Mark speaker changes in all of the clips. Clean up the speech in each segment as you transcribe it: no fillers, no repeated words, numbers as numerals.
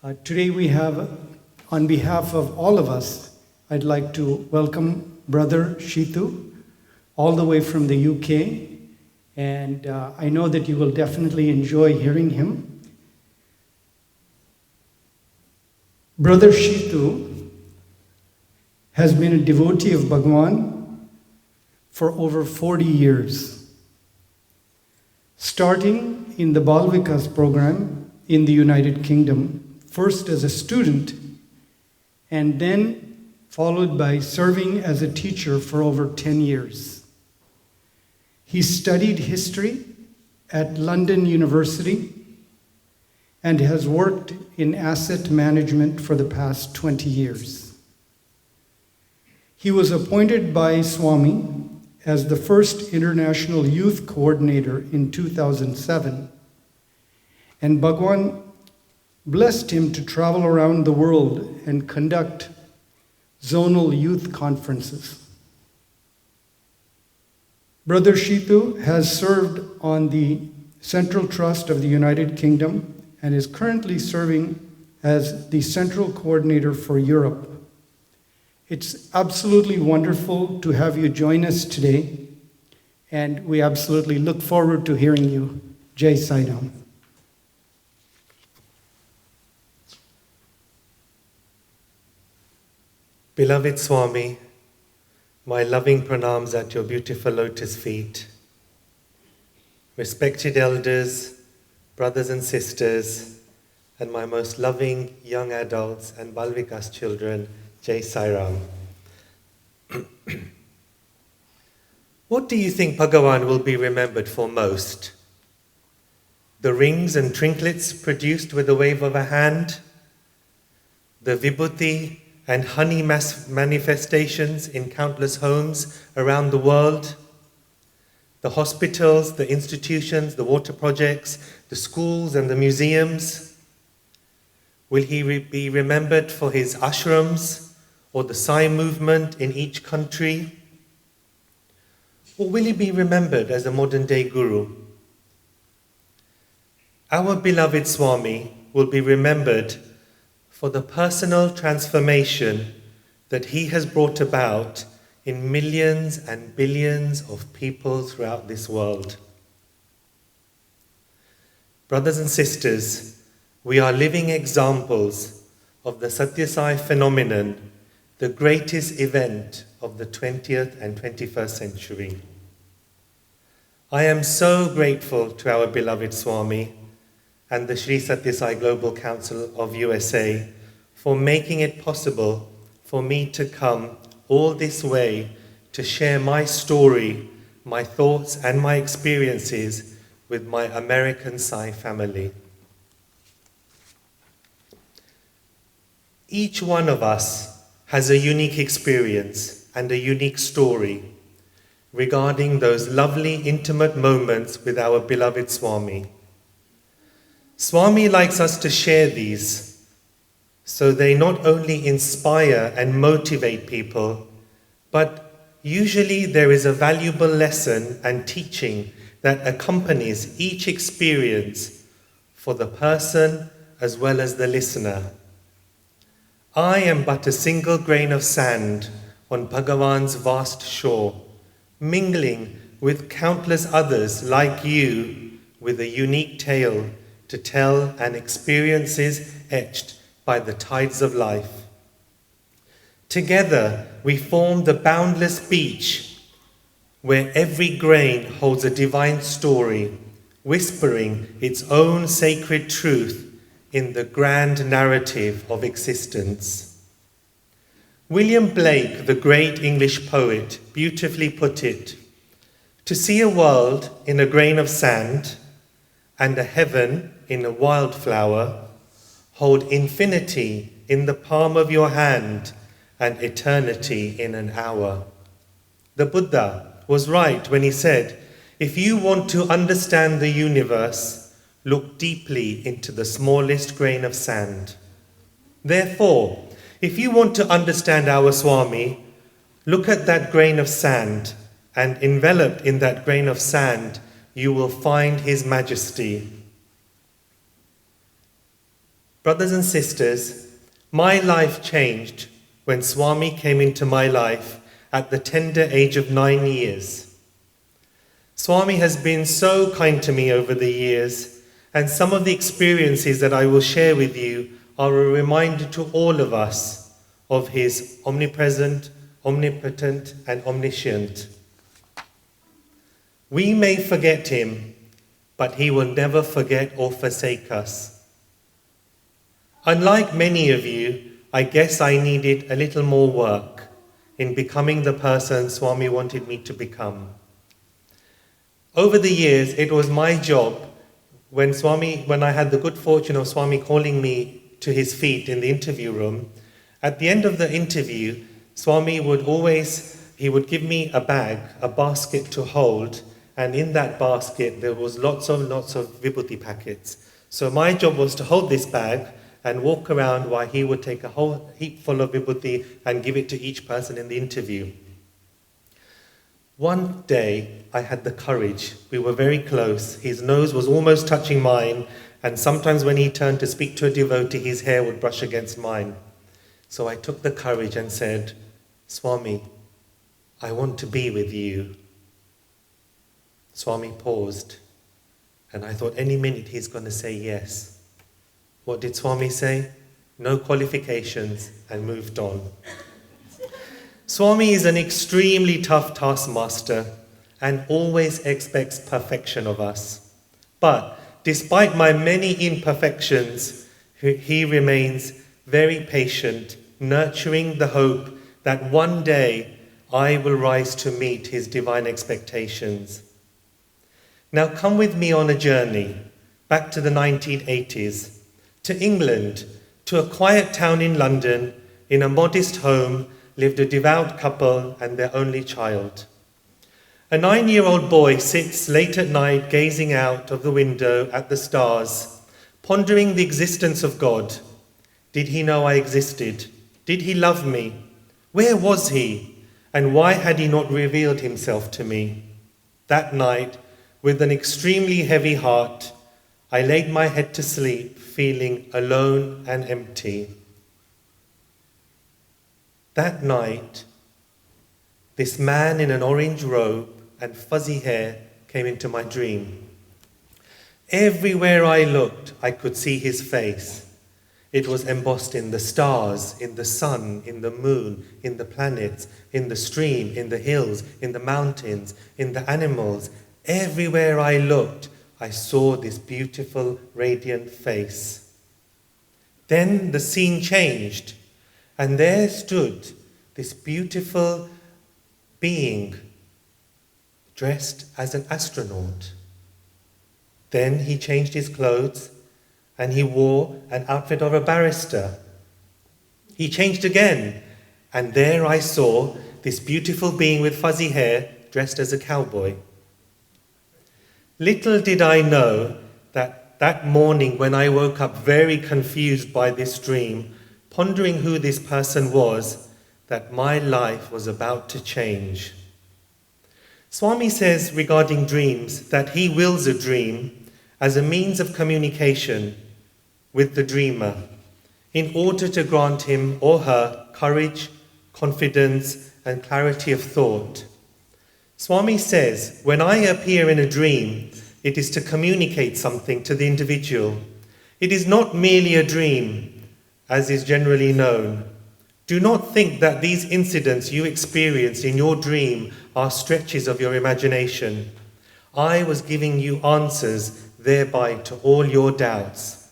Speaker 1: Today we have, on behalf of all of us, I'd like to welcome Brother Shitu, all the way from the UK, and I know that you will definitely enjoy hearing him. Brother Shitu has been a devotee of Bhagwan for over 40 years, starting in the Balvikas program in the United Kingdom, first as a student, and then followed by serving as a teacher for over 10 years. He studied history at London University and has worked in asset management for the past 20 years. He was appointed by Swami as the first International Youth Coordinator in 2007, and Bhagwan blessed him to travel around the world and conduct zonal youth conferences. Brother Shitu has served on the Central Trust of the United Kingdom and is currently serving as the Central Coordinator for Europe. It's absolutely wonderful to have you join us today, and we absolutely look forward to hearing you. Jai Sai Ram.
Speaker 2: Beloved Swami, my loving pranams at your beautiful lotus feet. Respected elders, brothers and sisters, and my most loving young adults and Balvikas children, Jai Sai Ram. What do you think Bhagavan will be remembered for most? The rings and trinkets produced with a wave of a hand? The vibhuti and honey manifestations in countless homes around the world? The hospitals, the institutions, the water projects, the schools and the museums? Will he be remembered for his ashrams or the Sai movement in each country? Or will he be remembered as a modern-day guru? Our beloved Swami will be remembered for the personal transformation that he has brought about in millions and billions of people throughout this world. Brothers and sisters, we are living examples of the Sathya Sai phenomenon, the greatest event of the 20th and 21st century. I am so grateful to our beloved Swami and the Sri Sathya Sai Global Council of USA for making it possible for me to come all this way to share my story, my thoughts and my experiences with my American Sai family. Each one of us has a unique experience and a unique story regarding those lovely intimate moments with our beloved Swami. Swami likes us to share these so they not only inspire and motivate people, but usually there is a valuable lesson and teaching that accompanies each experience for the person as well as the listener. I am but a single grain of sand on Bhagavan's vast shore, mingling with countless others like you with a unique tale to tell and experiences etched by the tides of life. Together we form the boundless beach where every grain holds a divine story, whispering its own sacred truth in the grand narrative of existence. William Blake, the great English poet, beautifully put it, "To see a world in a grain of sand and a heaven in a wildflower, hold infinity in the palm of your hand and eternity in an hour." The Buddha was right when he said, if you want to understand the universe, look deeply into the smallest grain of sand. Therefore, if you want to understand our Swami, look at that grain of sand, and enveloped in that grain of sand, you will find his majesty. Brothers and sisters, my life changed when Swami came into my life at the tender age of 9 years. Swami has been so kind to me over the years, and some of the experiences that I will share with you are a reminder to all of us of his omnipresent, omnipotent, and omniscient. We may forget him, but he will never forget or forsake us. Unlike many of you, I guess I needed a little more work in becoming the person Swami wanted me to become. Over the years, it was my job when I had the good fortune of Swami calling me to his feet in the interview room. At the end of the interview, Swami would give me a bag, a basket to hold, and in that basket there was lots of vibhuti packets. So my job was to hold this bag and walk around while he would take a whole heap full of vibhuti and give it to each person in the interview. One day, I had the courage. We were very close. His nose was almost touching mine, and sometimes when he turned to speak to a devotee, his hair would brush against mine. So I took the courage and said, "Swami, I want to be with you." Swami paused, and I thought any minute he's going to say yes. What did Swami say? No qualifications, and moved on. Swami is an extremely tough taskmaster and always expects perfection of us. But despite my many imperfections, he remains very patient, nurturing the hope that one day I will rise to meet his divine expectations. Now come with me on a journey back to the 1980s, to England, to a quiet town in London. In a modest home lived a devout couple and their only child. A 9-year-old boy sits late at night gazing out of the window at the stars, pondering the existence of God. Did he know I existed? Did he love me? Where was he? And why had he not revealed himself to me? That night, with an extremely heavy heart, I laid my head to sleep, feeling alone and empty. That night, this man in an orange robe and fuzzy hair came into my dream. Everywhere I looked, I could see his face. It was embossed in the stars, in the sun, in the moon, in the planets, in the stream, in the hills, in the mountains, in the animals. Everywhere I looked, I saw this beautiful, radiant face. Then the scene changed. And there stood this beautiful being dressed as an astronaut. Then he changed his clothes and he wore an outfit of a barrister. He changed again, and there I saw this beautiful being with fuzzy hair dressed as a cowboy. Little did I know that morning when I woke up very confused by this dream, pondering who this person was, that my life was about to change. Swami says regarding dreams that he wills a dream as a means of communication with the dreamer in order to grant him or her courage, confidence, and clarity of thought. Swami says, when I appear in a dream, it is to communicate something to the individual. It is not merely a dream, as is generally known. Do not think that these incidents you experience in your dream are stretches of your imagination. I was giving you answers thereby to all your doubts.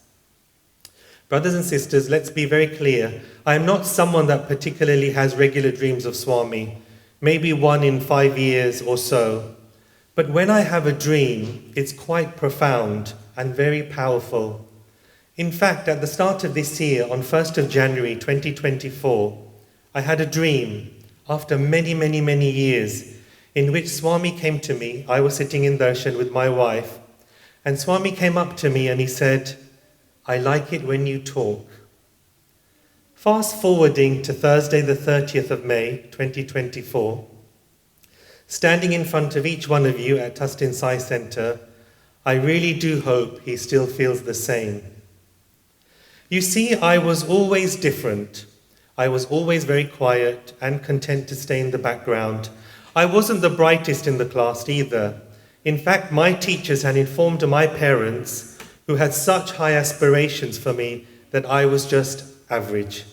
Speaker 2: Brothers and sisters, let's be very clear. I am not someone that particularly has regular dreams of Swami, maybe 1 in 5 years or so. But when I have a dream, it's quite profound and very powerful. In fact, at the start of this year, on 1st of January 2024, I had a dream after many years in which Swami came to me. I was sitting in darshan with my wife, and Swami came up to me and he said, "I like it when you talk." Fast forwarding to Thursday the 30th of May 2024, standing in front of each one of you at Tustin Sai Center, I really do hope he still feels the same. You see, I was always different. I was always very quiet and content to stay in the background. I wasn't the brightest in the class either. In fact, my teachers had informed my parents, who had such high aspirations for me, that I was just average.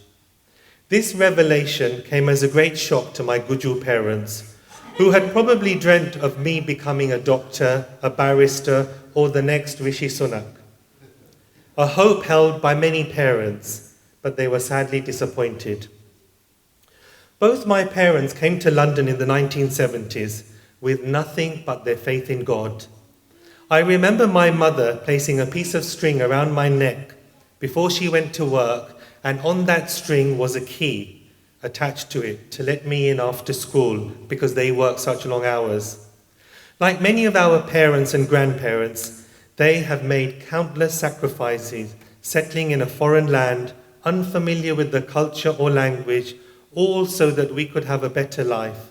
Speaker 2: This revelation came as a great shock to my Guju parents, who had probably dreamt of me becoming a doctor, a barrister, or the next Rishi Sunak. A hope held by many parents, but they were sadly disappointed. Both my parents came to London in the 1970s with nothing but their faith in God. I remember my mother placing a piece of string around my neck before she went to work, and on that string was a key attached to it to let me in after school because they work such long hours. Like many of our parents and grandparents, they have made countless sacrifices, settling in a foreign land, unfamiliar with the culture or language, all so that we could have a better life.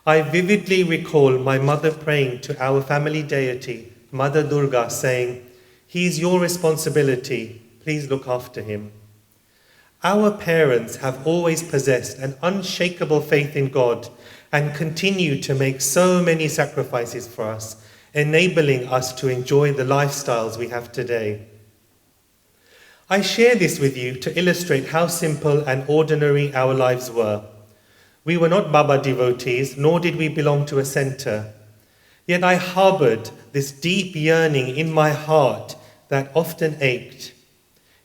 Speaker 2: I vividly recall my mother praying to our family deity, Mother Durga, saying, "He is your responsibility, please look after him." Our parents have always possessed an unshakable faith in God and continue to make so many sacrifices for us, enabling us to enjoy the lifestyles we have today. I share this with you to illustrate how simple and ordinary our lives were. We were not Baba devotees, nor did we belong to a center. Yet I harbored this deep yearning in my heart that often ached.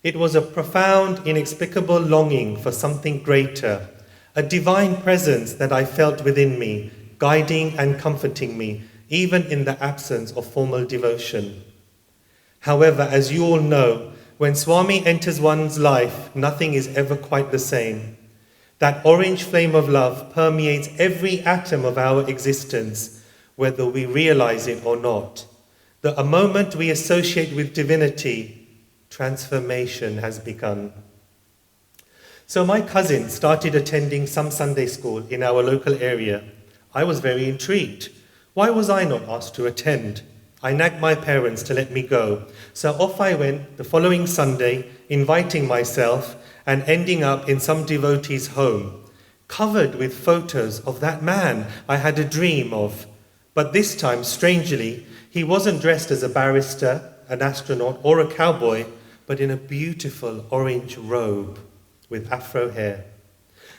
Speaker 2: It was a profound, inexplicable longing for something greater, a divine presence that I felt within me, guiding and comforting me, even in the absence of formal devotion. However, as you all know, when Swami enters one's life, nothing is ever quite the same. That orange flame of love permeates every atom of our existence, whether we realize it or not. The moment we associate with divinity, transformation has begun. So my cousin started attending some Sunday school in our local area. I was very intrigued. Why was I not asked to attend? I nagged my parents to let me go. So off I went the following Sunday, inviting myself and ending up in some devotee's home, covered with photos of that man I had a dream of. But this time, strangely, he wasn't dressed as a barrister, an astronaut, or a cowboy, but in a beautiful orange robe with afro hair.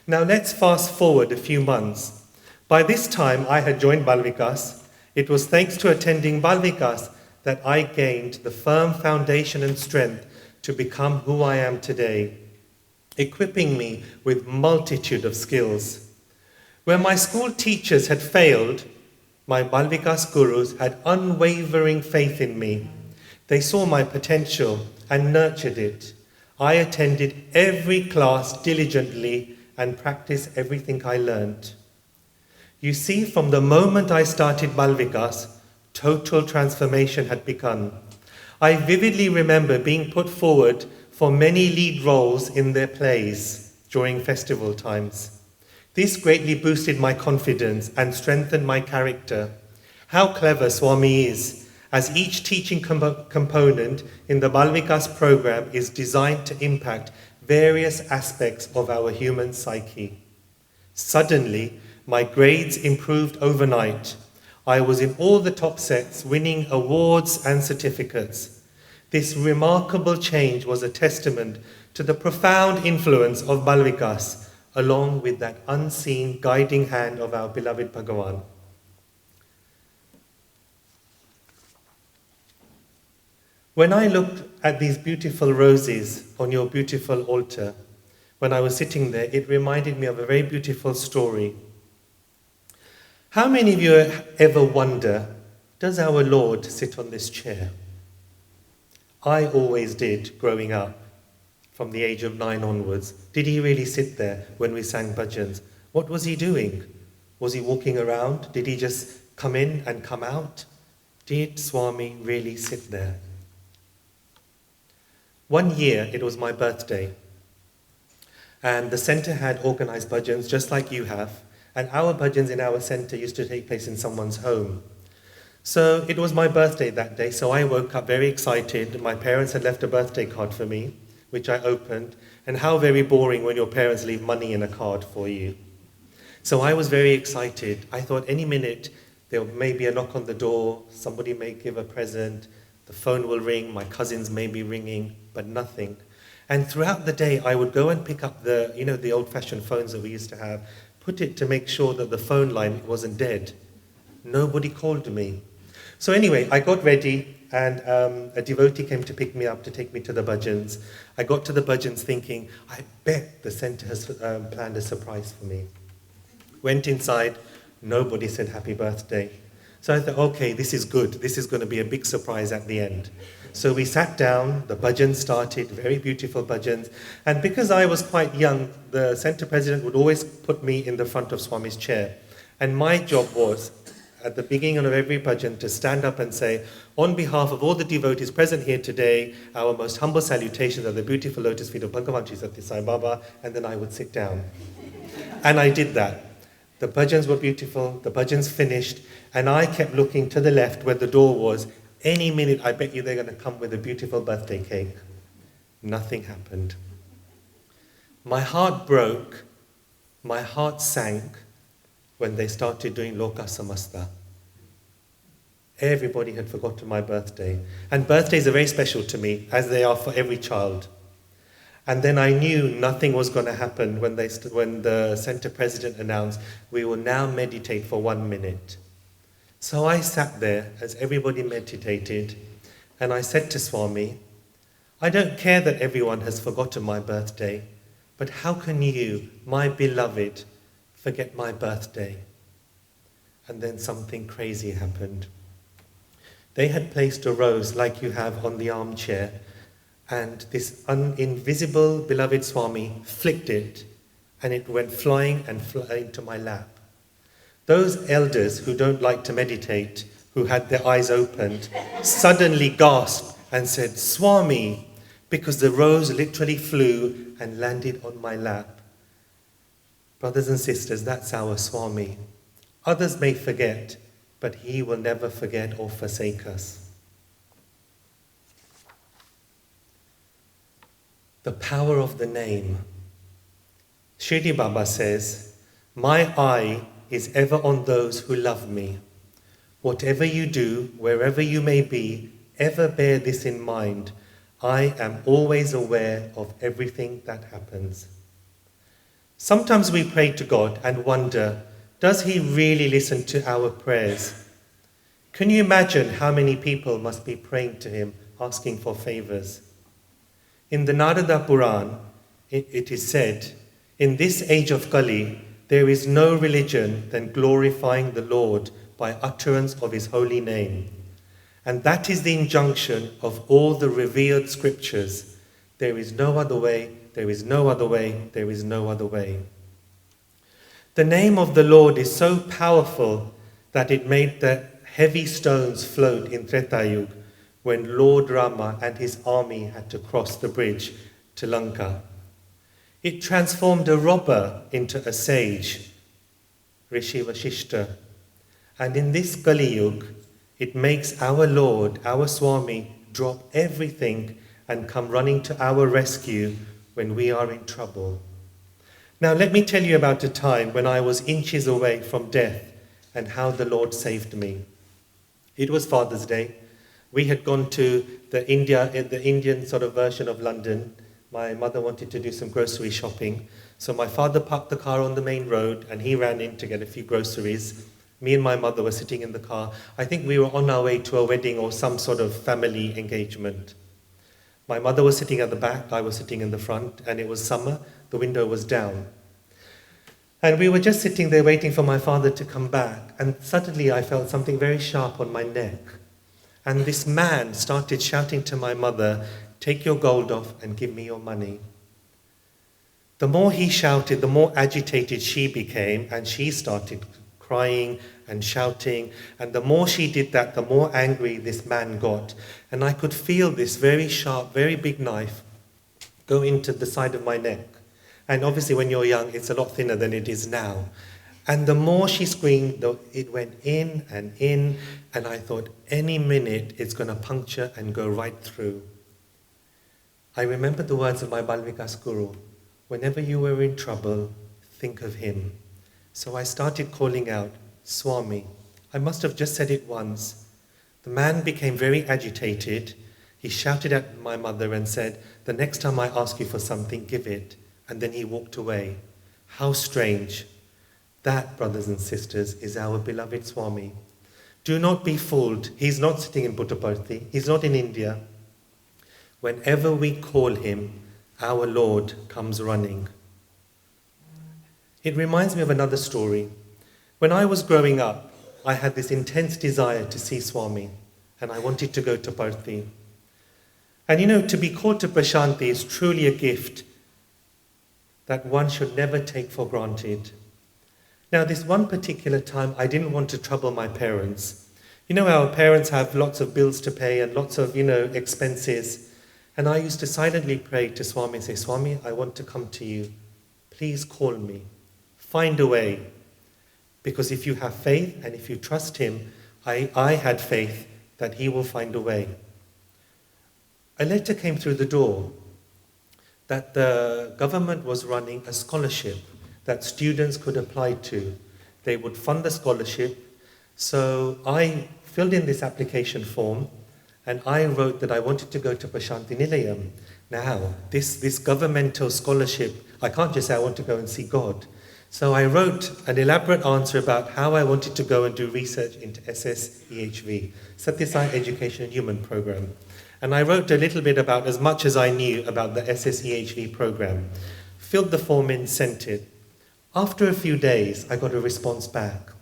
Speaker 2: Now let's fast forward a few months. By this time, I had joined Balvikas. It was thanks to attending Balvikas that I gained the firm foundation and strength to become who I am today, equipping me with multitude of skills. Where my school teachers had failed, my Balvikas gurus had unwavering faith in me. They saw my potential and nurtured it. I attended every class diligently and practiced everything I learned. You see, from the moment I started Balvikas, total transformation had begun. I vividly remember being put forward for many lead roles in their plays during festival times. This greatly boosted my confidence and strengthened my character. How clever Swami is, as each teaching component in the Balvikas program is designed to impact various aspects of our human psyche. Suddenly, my grades improved overnight. I was in all the top sets, winning awards and certificates. This remarkable change was a testament to the profound influence of Balvikas, along with that unseen guiding hand of our beloved Bhagavan. When I looked at these beautiful roses on your beautiful altar, when I was sitting there, it reminded me of a very beautiful story. How many of you ever wonder, does our Lord sit on this chair? I always did growing up, from the age of 9 onwards. Did he really sit there when we sang bhajans? What was he doing? Was he walking around? Did he just come in and come out? Did Swami really sit there? One year, it was my birthday, and the centre had organised bhajans just like you have, and our bhajans in our centre used to take place in someone's home. So it was my birthday that day, so I woke up very excited. My parents had left a birthday card for me. which I opened, and how very boring when your parents leave money in a card for you. So I was very excited. I thought any minute there may be a knock on the door, somebody may give a present, the phone will ring, my cousins may be ringing, but nothing. And throughout the day, I would go and pick up the old-fashioned phones that we used to have, put it to make sure that the phone line wasn't dead. Nobody called me. So anyway, I got ready, and a devotee came to pick me up to take me to the bhajans. I got to the bhajans thinking, I bet the centre has planned a surprise for me. Went inside, nobody said happy birthday. So I thought, okay, this is good. This is going to be a big surprise at the end. So we sat down, the bhajans started, very beautiful bhajans. And because I was quite young, the centre president would always put me in the front of Swami's chair. And my job was, at the beginning of every bhajan, to stand up and say, on behalf of all the devotees present here today, our most humble salutations are the beautiful lotus feet of Bhagavan Sri Sathya Sai Baba, and then I would sit down. And I did that. The bhajans were beautiful, the bhajans finished, and I kept looking to the left where the door was. Any minute, I bet you they're going to come with a beautiful birthday cake. Nothing happened. My heart broke, my heart sank when they started doing Loka Samasta. Everybody had forgotten my birthday. And birthdays are very special to me, as they are for every child. And then I knew nothing was going to happen when the centre president announced, we will now meditate for 1 minute. So I sat there as everybody meditated, and I said to Swami, I don't care that everyone has forgotten my birthday, but how can you, my beloved, forget my birthday? And then something crazy happened. They had placed a rose like you have on the armchair, and this invisible beloved Swami flicked it, and it went flying into my lap. Those elders who don't like to meditate, who had their eyes opened, suddenly gasped and said, Swami, because the rose literally flew and landed on my lap. Brothers and sisters, that's our Swami. Others may forget, but he will never forget or forsake us. The power of the name. Shirdi Baba says, my eye is ever on those who love me. Whatever you do, wherever you may be, ever bear this in mind. I am always aware of everything that happens. Sometimes we pray to God and wonder, does he really listen to our prayers? Can you imagine how many people must be praying to him, asking for favors? In the Narada Puran, it is said, in this age of Kali, there is no religion than glorifying the Lord by utterance of his holy name. And that is the injunction of all the revealed scriptures. There is no other way, there is no other way, there is no other way. The name of the Lord is so powerful that it made the heavy stones float in Treta Yuga when Lord Rama and his army had to cross the bridge to Lanka. It transformed a robber into a sage, Rishi Vashishta. And in this Kali Yuga, it makes our Lord, our Swami, drop everything and come running to our rescue when we are in trouble. Now let me tell you about a time when I was inches away from death and how the Lord saved me. It was Father's Day. We had gone to the Indian sort of version of London. My mother wanted to do some grocery shopping. So my father parked the car on the main road and he ran in to get a few groceries. Me and my mother were sitting in the car. I think we were on our way to a wedding or some sort of family engagement. My mother was sitting at the back, I was sitting in the front, and it was summer, the window was down. And we were just sitting there waiting for my father to come back, and suddenly I felt something very sharp on my neck. And this man started shouting to my mother, "Take your gold off and give me your money." The more he shouted, the more agitated she became, and she started crying and shouting. And the more she did that, the more angry this man got. And I could feel this very sharp, very big knife go into the side of my neck. And obviously when you're young, it's a lot thinner than it is now. And the more she screamed, it went in, and I thought any minute it's going to puncture and go right through. I remember the words of my Balvikas Guru, whenever you were in trouble, think of him. So I started calling out, Swami. I must have just said it once. The man became very agitated. He shouted at my mother and said, the next time I ask you for something, give it. And then he walked away. How strange. That, brothers and sisters, is our beloved Swami. Do not be fooled. He's not sitting in Puttaparthi. He's not in India. Whenever we call him, our Lord comes running. It reminds me of another story. When I was growing up, I had this intense desire to see Swami, and I wanted to go to Parthi. And to be called to Prashanti is truly a gift that one should never take for granted. Now, this one particular time, I didn't want to trouble my parents. Our parents have lots of bills to pay and lots of, expenses. And I used to silently pray to Swami and say, Swami, I want to come to you. Please call me. Find a way. Because if you have faith and if you trust him, I had faith that he will find a way. A letter came through the door that the government was running a scholarship that students could apply to. They would fund the scholarship. So I filled in this application form and I wrote that I wanted to go to Prashanti Nilayam. Now, this governmental scholarship, I can't just say I want to go and see God. So I wrote an elaborate answer about how I wanted to go and do research into SSEHV, Sathya Sai Education and Human Program. And I wrote a little bit about as much as I knew about the SSEHV program. Filled the form in, sent it. After a few days, I got a response back,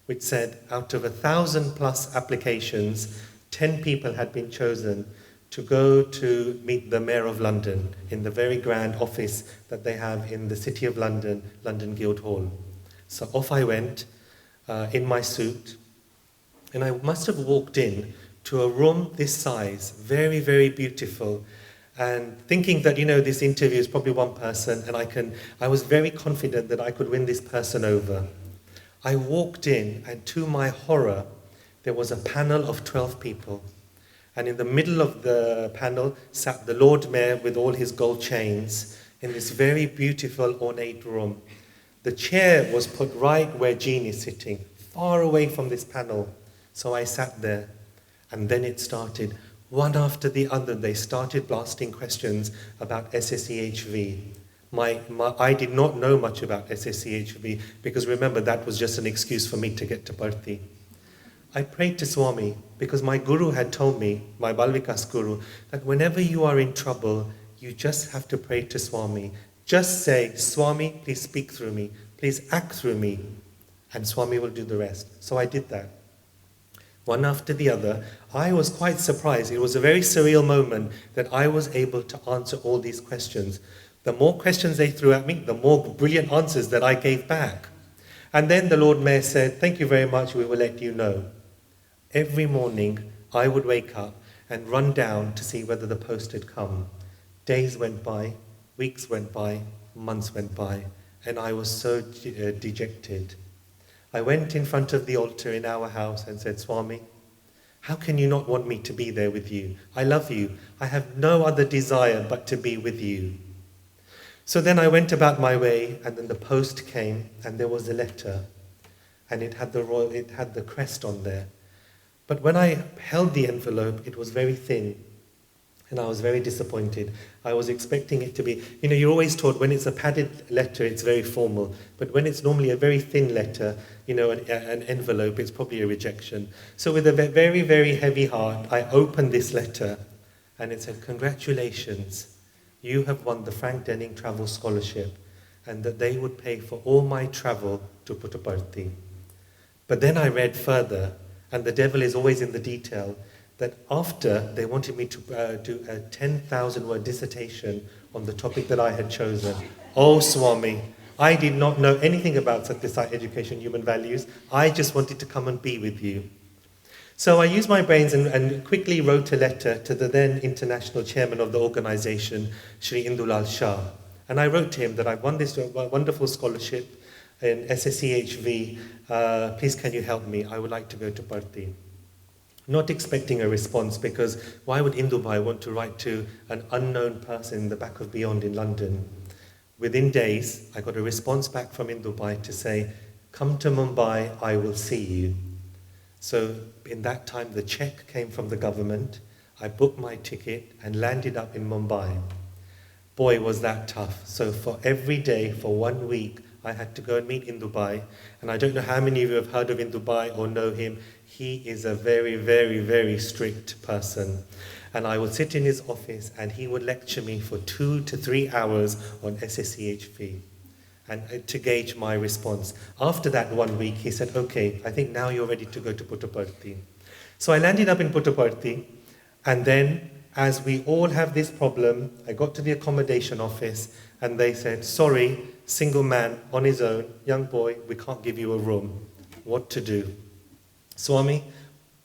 Speaker 2: which said out of 1,000+ applications, 10 people had been chosen to go to meet the Mayor of London in the very grand office that they have in the City of London, London Guildhall. So off I went in my suit, and I must have walked in to a room this size, very, very beautiful, and thinking that, this interview is probably one person, and I was very confident that I could win this person over. I walked in, and to my horror, there was a panel of 12 people. And in the middle of the panel sat the Lord Mayor with all his gold chains in this very beautiful, ornate room. The chair was put right where Jean is sitting, far away from this panel. So I sat there. And then it started. One after the other, they started blasting questions about SSEHV. I did not know much about SSEHV because remember, that was just an excuse for me to get to Parthi. I prayed to Swami because my Guru had told me, my Balvikas Guru, that whenever you are in trouble, you just have to pray to Swami. Just say, Swami, please speak through me. Please act through me. And Swami will do the rest. So I did that. One after the other, I was quite surprised. It was a very surreal moment that I was able to answer all these questions. The more questions they threw at me, the more brilliant answers that I gave back. And then the Lord Mayor said, thank you very much, we will let you know. Every morning, I would wake up and run down to see whether the post had come. Days went by, weeks went by, months went by, and I was so dejected. I went in front of the altar in our house and said, Swami, how can you not want me to be there with you? I love you. I have no other desire but to be with you. So then I went about my way, and then the post came, and there was a letter, and it had the crest on there. But when I held the envelope, it was very thin, and I was very disappointed. I was expecting it to be, you're always taught when it's a padded letter, it's very formal. But when it's normally a very thin letter, an envelope, it's probably a rejection. So with a very, very heavy heart, I opened this letter, and it said, congratulations, you have won the Frank Denning Travel Scholarship, and that they would pay for all my travel to Puttaparthi. But then I read further, and the devil is always in the detail, that after they wanted me to do a 10,000-word dissertation on the topic that I had chosen. Oh, Swami, I did not know anything about Sathya Sai education, human values. I just wanted to come and be with you. So I used my brains and quickly wrote a letter to the then international chairman of the organization, Shri Indulal Shah. And I wrote to him that I've won this wonderful scholarship in SSEHV. Please can you help me? I would like to go to Parthi. not expecting a response, because why would Indubai want to write to an unknown person in the back of Beyond in London? Within days, I got a response back from Indubai to say, come to Mumbai, I will see you. So in that time, the check came from the government. I booked my ticket and landed up in Mumbai. Boy, was that tough. So for every day, for 1 week, I had to go and meet Indubai. And I don't know how many of you have heard of Indubai or know him. He is a very, very, very strict person. And I would sit in his office and he would lecture me for 2 to 3 hours on SSCHV and to gauge my response. After that 1 week, he said, okay, I think now you're ready to go to Puttaparthi. So I landed up in Puttaparthi, and then as we all have this problem, I got to the accommodation office and they said, sorry, single man on his own, young boy, we can't give you a room. What to do? Swami,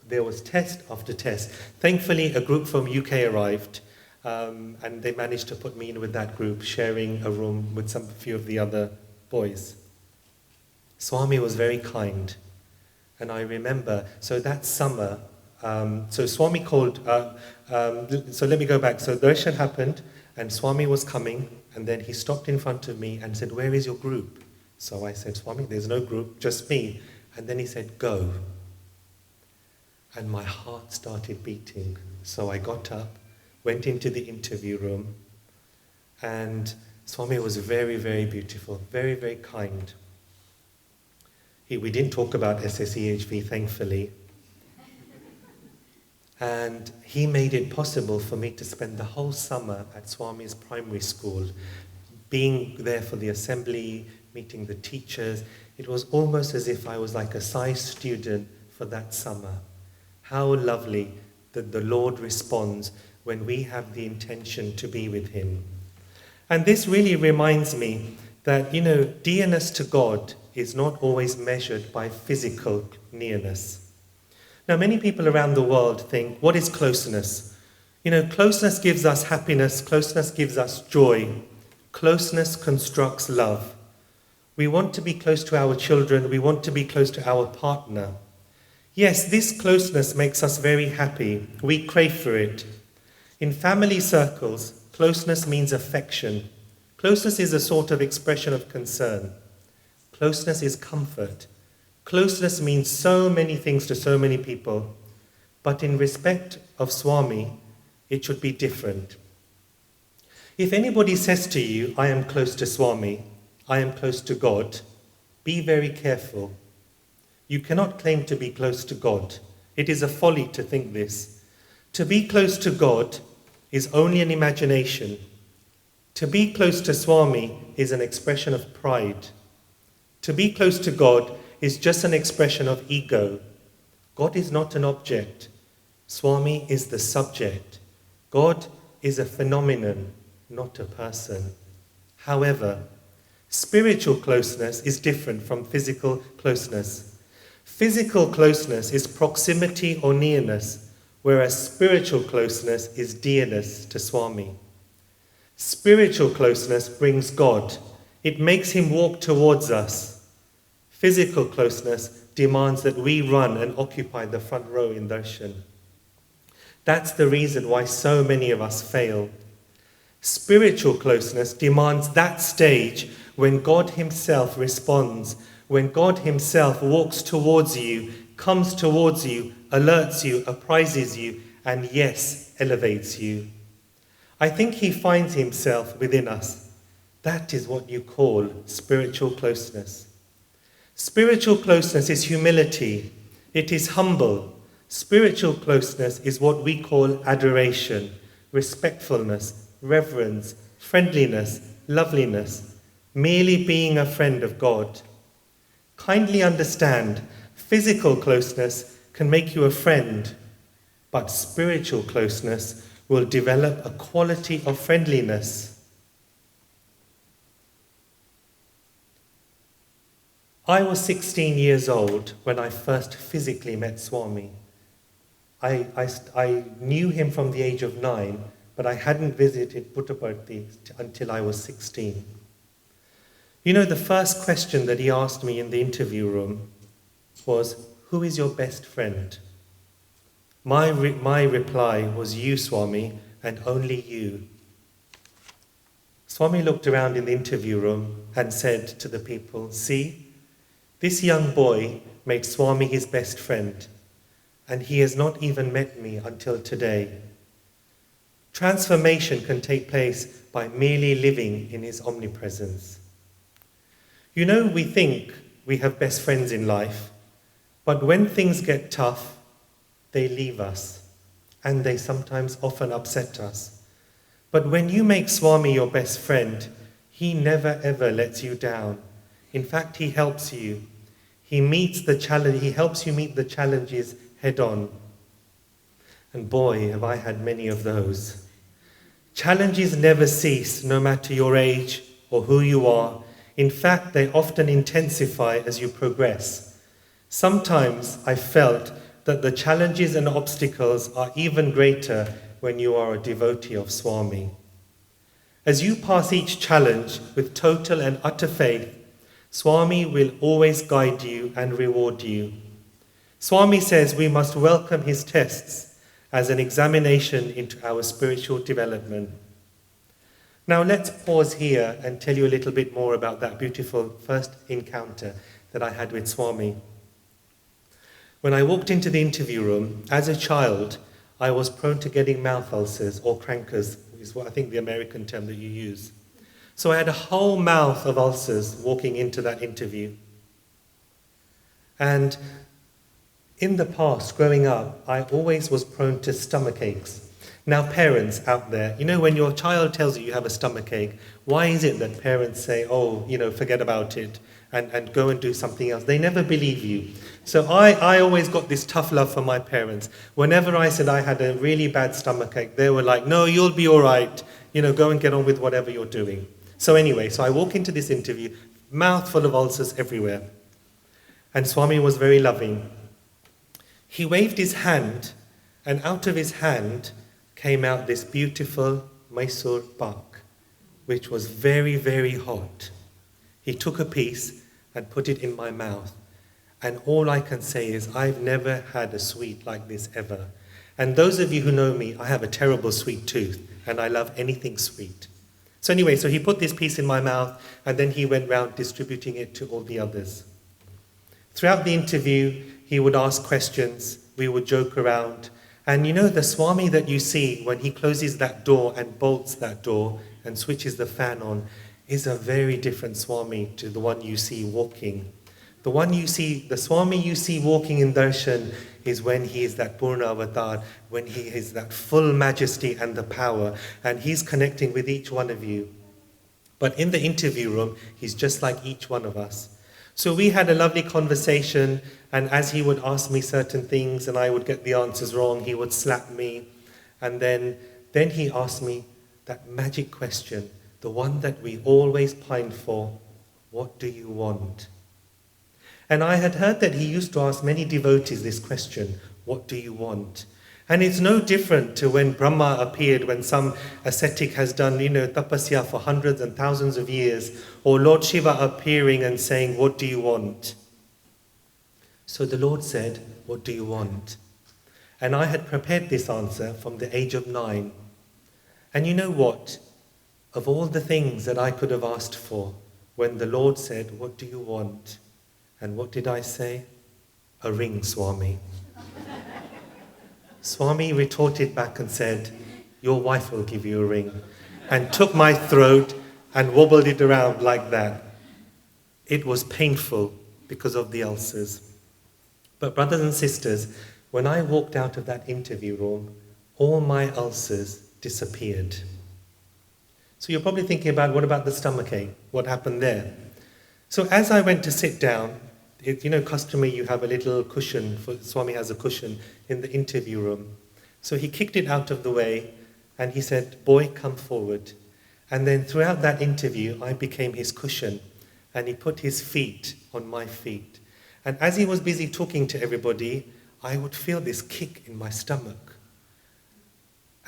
Speaker 2: there was test after test. Thankfully, a group from UK arrived, and they managed to put me in with that group, sharing a room with a few of the other boys. Swami was very kind. And I remember, so that summer, so Swami called, so let me go back. So darshan happened, and Swami was coming, and then he stopped in front of me and said, where is your group? So I said, Swami, there's no group, just me. And then he said, go. And my heart started beating. So I got up, went into the interview room, and Swami was very, very beautiful, very, very kind. We didn't talk about SSEHV, thankfully. And he made it possible for me to spend the whole summer at Swami's primary school, being there for the assembly, meeting the teachers. It was almost as if I was like a science student for that summer. How lovely that the Lord responds when we have the intention to be with him. And this really reminds me that, dearness to God is not always measured by physical nearness. Now, many people around the world think, what is closeness? Closeness gives us happiness, closeness gives us joy, closeness constructs love. We want to be close to our children, we want to be close to our partner. Yes, this closeness makes us very happy. We crave for it. In family circles, closeness means affection. Closeness is a sort of expression of concern. Closeness is comfort. Closeness means so many things to so many people. But in respect of Swami, it should be different. If anybody says to you, I am close to Swami, I am close to God, be very careful. You cannot claim to be close to God. It is a folly to think this. To be close to God is only an imagination. To be close to Swami is an expression of pride. To be close to God is just an expression of ego. God is not an object. Swami is the subject. God is a phenomenon, not a person. However, spiritual closeness is different from physical closeness. Physical closeness is proximity or nearness, whereas spiritual closeness is dearness to Swami. Spiritual closeness brings God. It makes him walk towards us. Physical closeness demands that we run and occupy the front row in darshan. That's the reason why so many of us fail. Spiritual closeness demands that stage when God himself responds, when God himself walks towards you, comes towards you, alerts you, apprises you, and yes, elevates you. I think he finds himself within us. That is what you call spiritual closeness. Spiritual closeness is humility. It is humble. Spiritual closeness is what we call adoration, respectfulness, reverence, friendliness, loveliness, merely being a friend of God. Kindly understand, physical closeness can make you a friend, but spiritual closeness will develop a quality of friendliness. I was 16 years old when I first physically met Swami. I knew him from the age of 9, but I hadn't visited Puttaparthi until I was 16. The first question that he asked me in the interview room was, who is your best friend? My reply was you, Swami, and only you. Swami looked around in the interview room and said to the people, see, this young boy made Swami his best friend, and he has not even met me until today. Transformation can take place by merely living in his omnipresence. You know, we think we have best friends in life, but when things get tough, they leave us, and they sometimes often upset us. But when you make Swami your best friend, he never ever lets you down. In fact, he helps you. He helps you meet the challenges head on. And boy, have I had many of those. Challenges never cease, no matter your age or who you are. In fact, they often intensify as you progress. Sometimes I felt that the challenges and obstacles are even greater when you are a devotee of Swami. As you pass each challenge with total and utter faith, Swami will always guide you and reward you. Swami says we must welcome his tests as an examination into our spiritual development. Now let's pause here and tell you a little bit more about that beautiful first encounter that I had with Swami. When I walked into the interview room, as a child, I was prone to getting mouth ulcers or crankers, which is what I think the American term that you use. So I had a whole mouth of ulcers walking into that interview. And in the past, growing up, I always was prone to stomach aches. Now, parents out there, you know, when your child tells you you have a stomach ache, why is it that parents say, oh, you know, forget about it and go and do something else? They never believe you. So I always got this tough love for my parents. Whenever I said I had a really bad stomach ache, they were like, no, you'll be all right. You know, go and get on with whatever you're doing. So anyway, so I walk into this interview, mouth full of ulcers everywhere. And Swami was very loving. He waved his hand, and out of his hand came out this beautiful Mysore pak, which was very, very hot. He took a piece and put it in my mouth. And all I can say is I've never had a sweet like this ever. And those of you who know me, I have a terrible sweet tooth, and I love anything sweet. So anyway, so he put this piece in my mouth, and then he went round distributing it to all the others. Throughout the interview, he would ask questions, we would joke around. And you know, the Swami that you see when he closes that door and bolts that door and switches the fan on is a very different Swami to the one you see walking. The Swami you see walking in darshan is when he is that Purna Avatar, when he is that full majesty and the power, and he's connecting with each one of you. But in the interview room, he's just like each one of us. So we had a lovely conversation, and as he would ask me certain things and I would get the answers wrong, he would slap me. And then he asked me that magic question, the one that we always pine for, what do you want? And I had heard that he used to ask many devotees this question, what do you want? And it's no different to when Brahma appeared, when some ascetic has done, tapasya for hundreds and thousands of years, or Lord Shiva appearing and saying, what do you want? So the Lord said, what do you want? And I had prepared this answer from the age of 9. And you know what? Of all the things that I could have asked for, when the Lord said, what do you want? And what did I say? A ring, Swami. Swami retorted back and said, your wife will give you a ring, and took my throat and wobbled it around like that. It was painful because of the ulcers. But brothers and sisters, when I walked out of that interview room, all my ulcers disappeared. So you're probably thinking about, what about the stomachache? What happened there? So as I went to sit down, customary you have a little cushion, Swami has a cushion in the interview room. So he kicked it out of the way and he said, boy, come forward. And then throughout that interview, I became his cushion and he put his feet on my feet. And as he was busy talking to everybody, I would feel this kick in my stomach.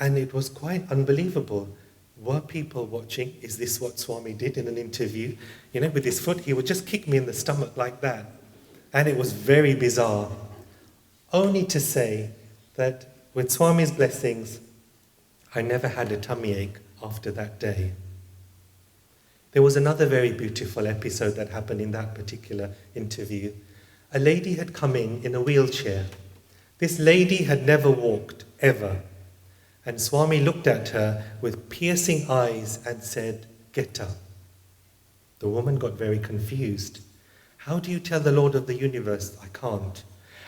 Speaker 2: And it was quite unbelievable. Were people watching? Is this what Swami did in an interview? With his foot, he would just kick me in the stomach like that. And it was very bizarre. Only to say that With Swami's blessings, I never had a tummy ache after that day. There was another very beautiful episode that happened in that particular interview. A lady had come in a wheelchair. This lady had never walked, ever. And Swami looked at her with piercing eyes and said, "Get up." The woman got very confused. How do you tell the Lord of the universe, I can't?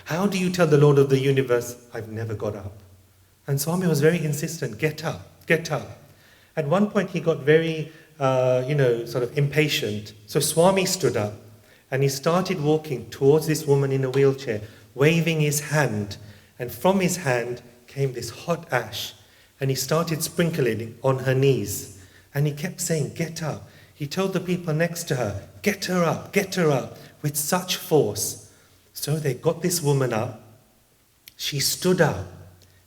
Speaker 2: How do you tell the Lord of the universe, I've never got up? And Swami was very insistent, get up, get up. At one point he got very, sort of impatient. So Swami stood up and he started walking towards this woman in a wheelchair, waving his hand. And from his hand came this hot ash. And he started sprinkling it on her knees. And he kept saying, get up. He told the people next to her, get her up, with such force. So they got this woman up. She stood up,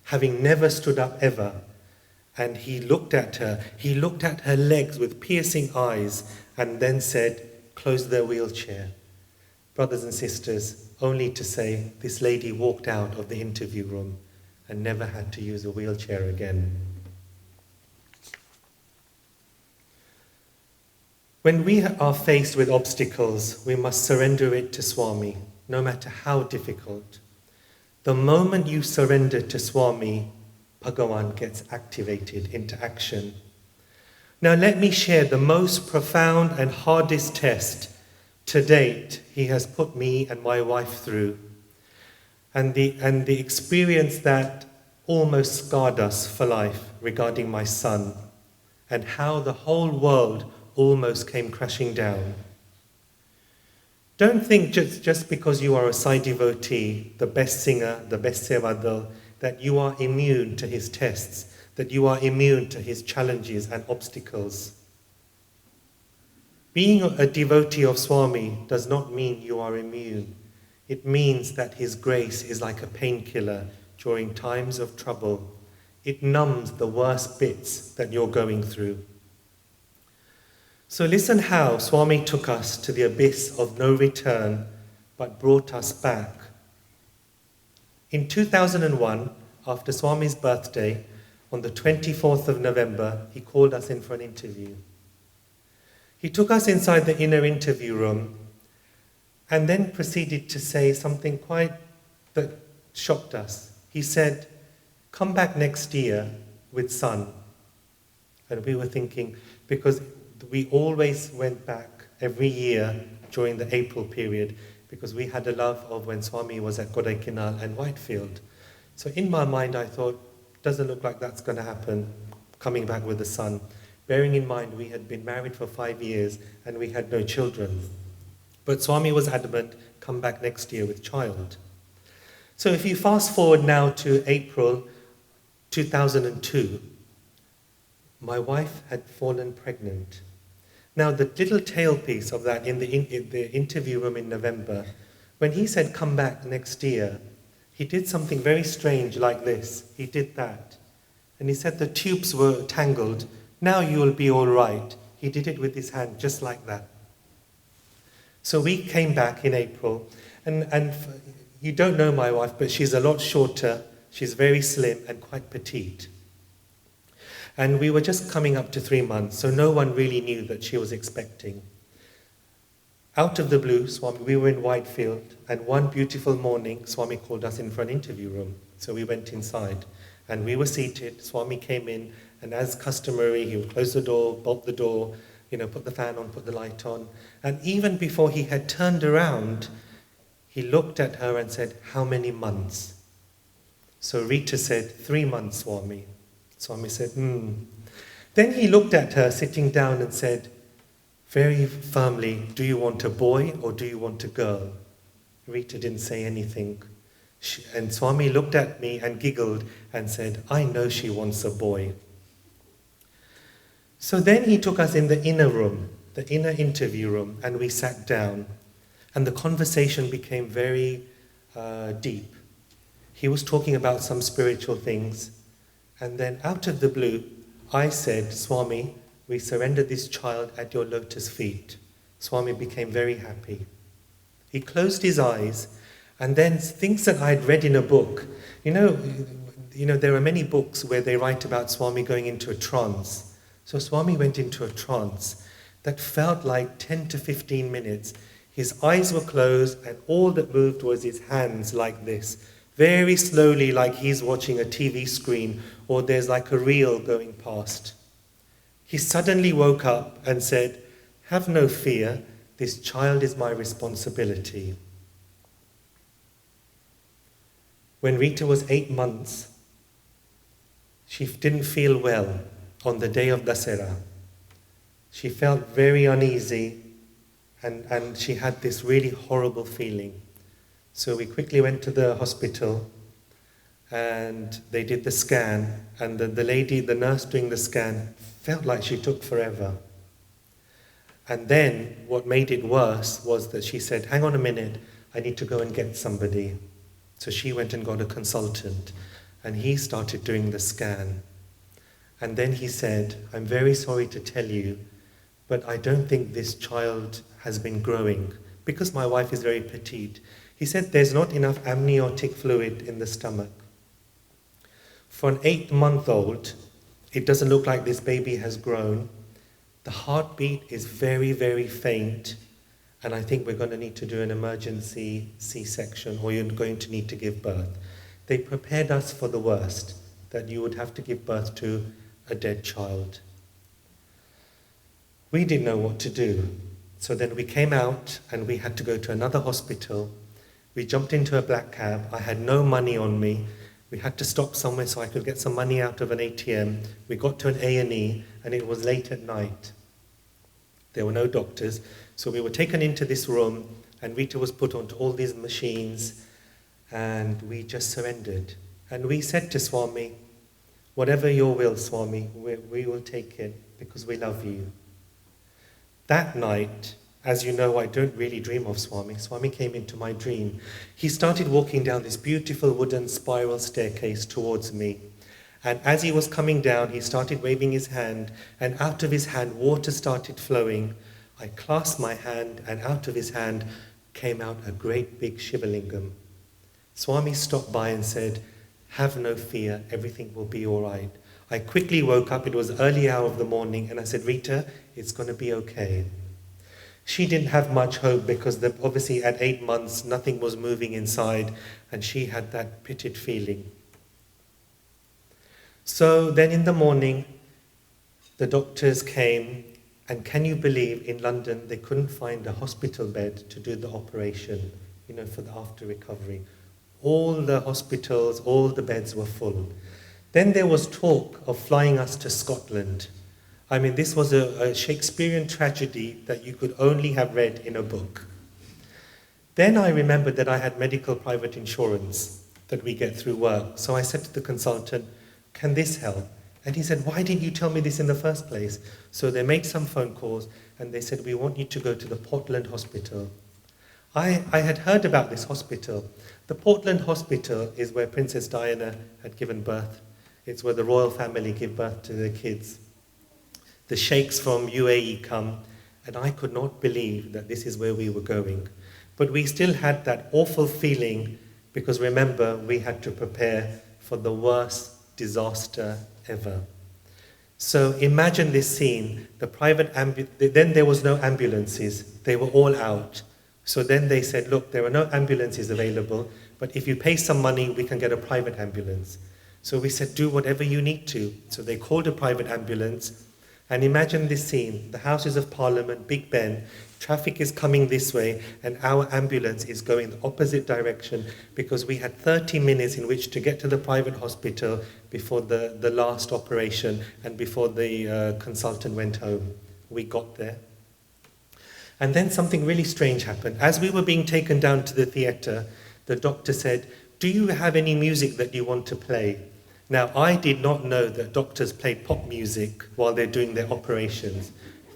Speaker 2: having never stood up ever. And he looked at her legs with piercing eyes, and then said, close their wheelchair. Brothers and sisters, only to say this lady walked out of the interview room and never had to use a wheelchair again. When we are faced with obstacles, we must surrender it to Swami, no matter how difficult. The moment you surrender to Swami, Bhagavan gets activated into action. Now let me share the most profound and hardest test to date he has put me and my wife through, and the experience that almost scarred us for life regarding my son, and how the whole world almost came crashing down. Don't think just because you are a Sai devotee, the best singer, the best sevadal, that you are immune to his tests, that you are immune to his challenges and obstacles. Being a devotee of Swami does not mean you are immune. It means that his grace is like a painkiller during times of trouble. It numbs the worst bits that you're going through. So listen how Swami took us to the abyss of no return, but brought us back. In 2001, after Swami's birthday, on the 24th of November, he called us in for an interview. He took us inside the inner interview room and then proceeded to say something that shocked us. He said, "Come back next year with son." And we were thinking, because we always went back every year during the April period, because we had a love of when Swami was at Kodaikanal and Whitefield. So in my mind I thought, doesn't look like that's going to happen, coming back with a son. Bearing in mind we had been married for 5 years and we had no children. But Swami was adamant, come back next year with child. So if you fast forward now to April 2002, my wife had fallen pregnant. Now the little tailpiece of that in the interview room in November, when he said come back next year, he did something very strange like this. He did that. And he said the tubes were tangled. Now you'll be all right. He did it with his hand just like that. So we came back in April, and you don't know my wife, but she's a lot shorter. She's very slim and quite petite. And we were just coming up to 3 months, so no one really knew that she was expecting. Out of the blue, Swami, we were in Whitefield, and one beautiful morning, Swami called us in for an interview room. So we went inside, and we were seated. Swami came in, and as customary, he would close the door, bolt the door, put the fan on, put the light on. And even before he had turned around, he looked at her and said, "How many months?" So Rita said, 3 months, Swami. Swami said, Then he looked at her sitting down and said, very firmly, "Do you want a boy or do you want a girl?" Rita didn't say anything. And Swami looked at me and giggled and said, "I know she wants a boy." So then he took us in the inner room, the inner interview room, and we sat down. And the conversation became very deep. He was talking about some spiritual things. And then out of the blue, I said, "Swami, we surrendered this child at your lotus feet." Swami became very happy. He closed his eyes, and then things that I had read in a book. there are many books where they write about Swami going into a trance. So Swami went into a trance that felt like 10 to 15 minutes. His eyes were closed and all that moved was his hands like this, very slowly, like he's watching a TV screen or there's like a reel going past. He suddenly woke up and said, "Have no fear, this child is my responsibility." When Rita was 8 months, she didn't feel well on the day of Dasera. She felt very uneasy and she had this really horrible feeling. So we quickly went to the hospital and they did the scan, and the nurse doing the scan felt like she took forever. And then what made it worse was that she said, "Hang on a minute, I need to go and get somebody." So she went and got a consultant and he started doing the scan. And then he said, "I'm very sorry to tell you, but I don't think this child has been growing because my wife is very petite." He said there's not enough amniotic fluid in the stomach. For an 8-month-old, it doesn't look like this baby has grown. The heartbeat is very, very faint, and I think we're going to need to do an emergency C-section, or you're going to need to give birth. They prepared us for the worst, that you would have to give birth to a dead child. We didn't know what to do. So then we came out and we had to go to another hospital. We jumped into a black cab. I had no money on me. We had to stop somewhere so I could get some money out of an ATM. We got to an A&E and it was late at night. There were no doctors. So we were taken into this room and Rita was put onto all these machines and we just surrendered. And we said to Swami, "Whatever your will, Swami, we will take it because we love you." That night, as you know, I don't really dream of Swami. Swami came into my dream. He started walking down this beautiful wooden spiral staircase towards me. And as he was coming down, he started waving his hand, and out of his hand, water started flowing. I clasped my hand, and out of his hand came out a great big Shivalingam. Swami stopped by and said, "Have no fear, everything will be all right." I quickly woke up, it was early hour of the morning, and I said, "Rita, it's going to be okay." She didn't have much hope because obviously at 8 months, nothing was moving inside, and she had that pitted feeling. So then in the morning, the doctors came, and can you believe in London, they couldn't find a hospital bed to do the operation, for the after recovery. All the hospitals, all the beds were full. Then there was talk of flying us to Scotland. I mean, this was a Shakespearean tragedy that you could only have read in a book. Then I remembered that I had medical private insurance that we get through work. So I said to the consultant, "Can this help?" And he said, "Why didn't you tell me this in the first place?" So they made some phone calls and they said, "We want you to go to the Portland Hospital." I had heard about this hospital. The Portland Hospital is where Princess Diana had given birth. It's where the royal family give birth to their kids. The sheikhs from UAE come, and I could not believe that this is where we were going. But we still had that awful feeling because remember, we had to prepare for the worst disaster ever. So imagine this scene, then there was no ambulances, they were all out. So then they said, "Look, there are no ambulances available, but if you pay some money, we can get a private ambulance." So we said, "Do whatever you need to." So they called a private ambulance. And imagine this scene, the Houses of Parliament, Big Ben, traffic is coming this way, and our ambulance is going the opposite direction because we had 30 minutes in which to get to the private hospital before the last operation and before the consultant went home. We got there. And then something really strange happened. As we were being taken down to the theatre, the doctor said, "Do you have any music that you want to play?" Now, I did not know that doctors play pop music while they're doing their operations.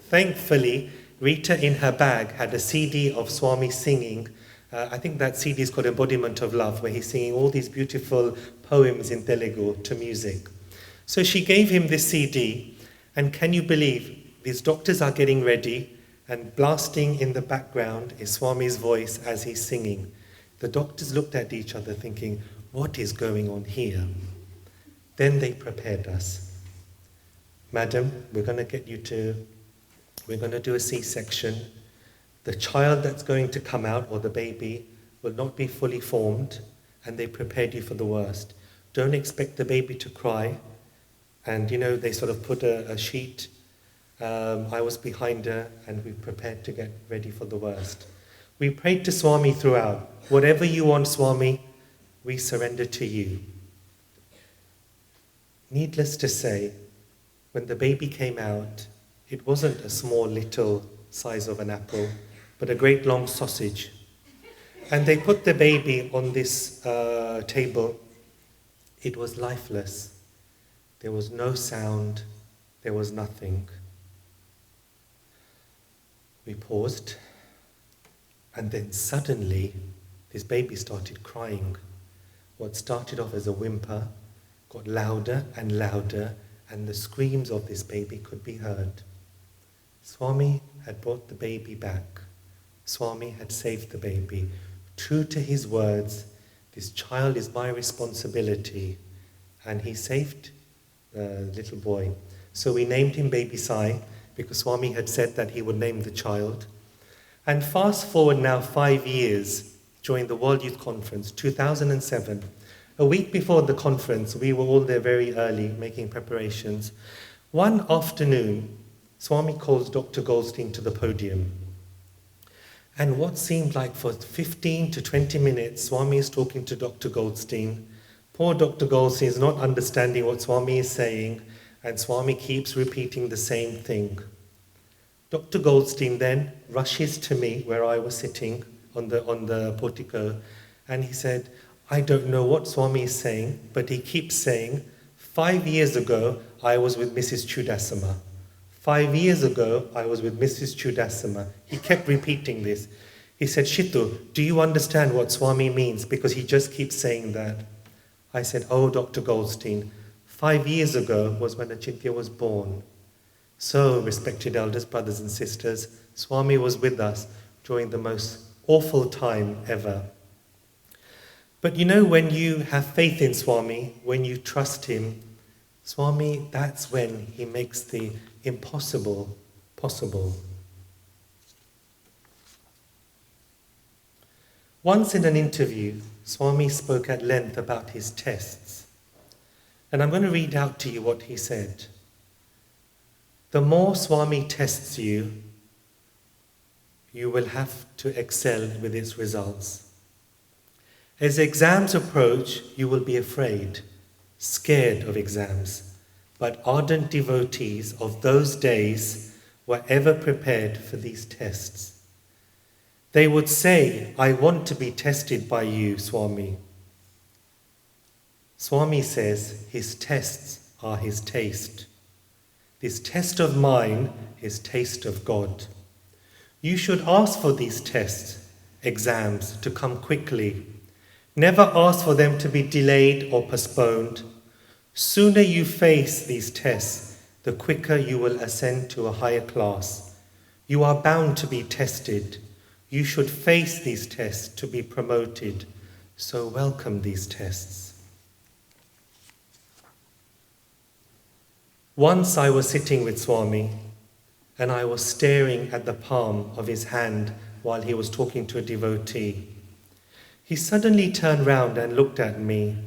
Speaker 2: Thankfully, Rita in her bag had a CD of Swami singing. I think that CD is called Embodiment of Love, where he's singing all these beautiful poems in Telugu to music. So she gave him this CD, and can you believe, these doctors are getting ready, and blasting in the background is Swami's voice as he's singing. The doctors looked at each other thinking, what is going on here? Then they prepared us. Madam, we're going to do a C-section. The child that's going to come out, or the baby, will not be fully formed, and they prepared you for the worst. Don't expect the baby to cry. And they sort of put a sheet. I was behind her, and we prepared to get ready for the worst. We prayed to Swami throughout. Whatever you want, Swami, we surrender to you. Needless to say, when the baby came out, it wasn't a small little size of an apple, but a great long sausage. And they put the baby on this table. It was lifeless. There was no sound. There was nothing. We paused, and then suddenly this baby started crying. What started off as a whimper got louder and louder, and the screams of this baby could be heard. Swami had brought the baby back. Swami had saved the baby. True to his words, this child is my responsibility. And he saved the little boy. So we named him Baby Sai, because Swami had said that he would name the child. And fast forward now 5 years, during the World Youth Conference, 2007, a week before the conference, we were all there very early, making preparations. One afternoon, Swami calls Dr. Goldstein to the podium. And what seemed like for 15 to 20 minutes, Swami is talking to Dr. Goldstein. Poor Dr. Goldstein is not understanding what Swami is saying, and Swami keeps repeating the same thing. Dr. Goldstein then rushes to me, where I was sitting on the portico, and he said, I don't know what Swami is saying, but he keeps saying, 5 years ago, I was with Mrs. Chudasama. 5 years ago, I was with Mrs. Chudasama. He kept repeating this. He said, Shitu, do you understand what Swami means? Because he just keeps saying that. I said, oh, Dr. Goldstein, 5 years ago was when Achintya was born. So, respected elders, brothers and sisters, Swami was with us during the most awful time ever. But when you have faith in Swami, when you trust him, Swami, that's when he makes the impossible possible. Once in an interview, Swami spoke at length about his tests. And I'm going to read out to you what he said. The more Swami tests you, you will have to excel with its results. As exams approach, you will be afraid, scared of exams, but ardent devotees of those days were ever prepared for these tests. They would say, I want to be tested by you, Swami. Swami says his tests are his taste. This test of mine is taste of God. You should ask for these tests, exams, to come quickly. Never ask for them to be delayed or postponed. Sooner you face these tests, the quicker you will ascend to a higher class. You are bound to be tested. You should face these tests to be promoted. So welcome these tests. Once I was sitting with Swami, and I was staring at the palm of his hand while he was talking to a devotee. He suddenly turned round and looked at me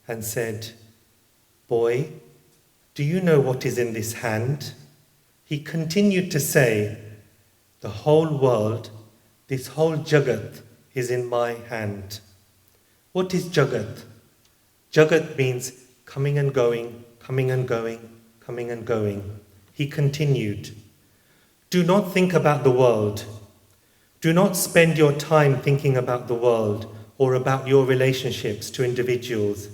Speaker 2: and said, Boy, do you know what is in this hand? He continued to say, the whole world, this whole Jagat is in my hand. What is Jagat? Jagat means coming and going, coming and going, coming and going. He continued, do not think about the world. Do not spend your time thinking about the world or about your relationships to individuals.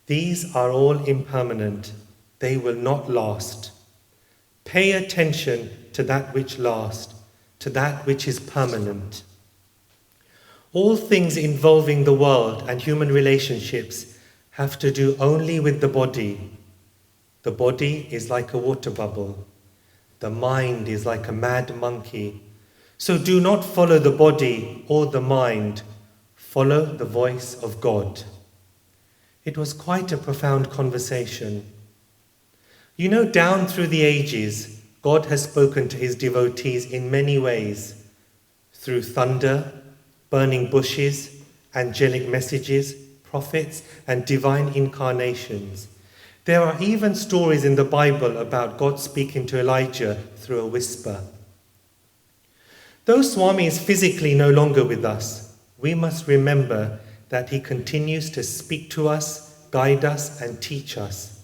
Speaker 2: These are all impermanent. They will not last. Pay attention to that which lasts, to that which is permanent. All things involving the world and human relationships have to do only with the body. The body is like a water bubble. The mind is like a mad monkey. So do not follow the body or the mind. Follow the voice of God. It was quite a profound conversation. You know, down through the ages, God has spoken to his devotees in many ways, through thunder, burning bushes, angelic messages, prophets, and divine incarnations. There are even stories in the Bible about God speaking to Elijah through a whisper. Though Swami is physically no longer with us, we must remember that he continues to speak to us, guide us, and teach us.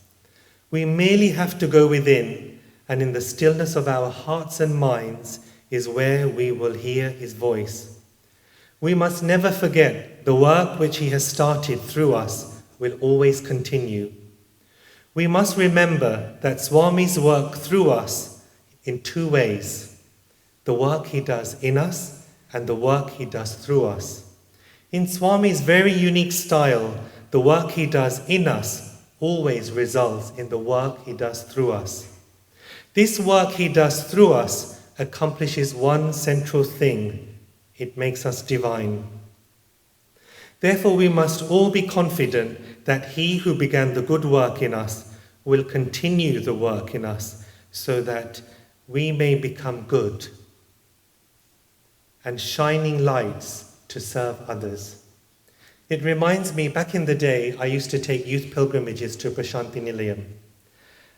Speaker 2: We merely have to go within, and in the stillness of our hearts and minds is where we will hear his voice. We must never forget the work which he has started through us will always continue. We must remember that Swami's work through us in two ways: the work he does in us and the work he does through us. In Swami's very unique style, the work he does in us always results in the work he does through us. This work he does through us accomplishes one central thing: it makes us divine. Therefore, we must all be confident that he who began the good work in us will continue the work in us so that we may become good and shining lights to serve others. It reminds me, back in the day, I used to take youth pilgrimages to Prashanti Nilayam.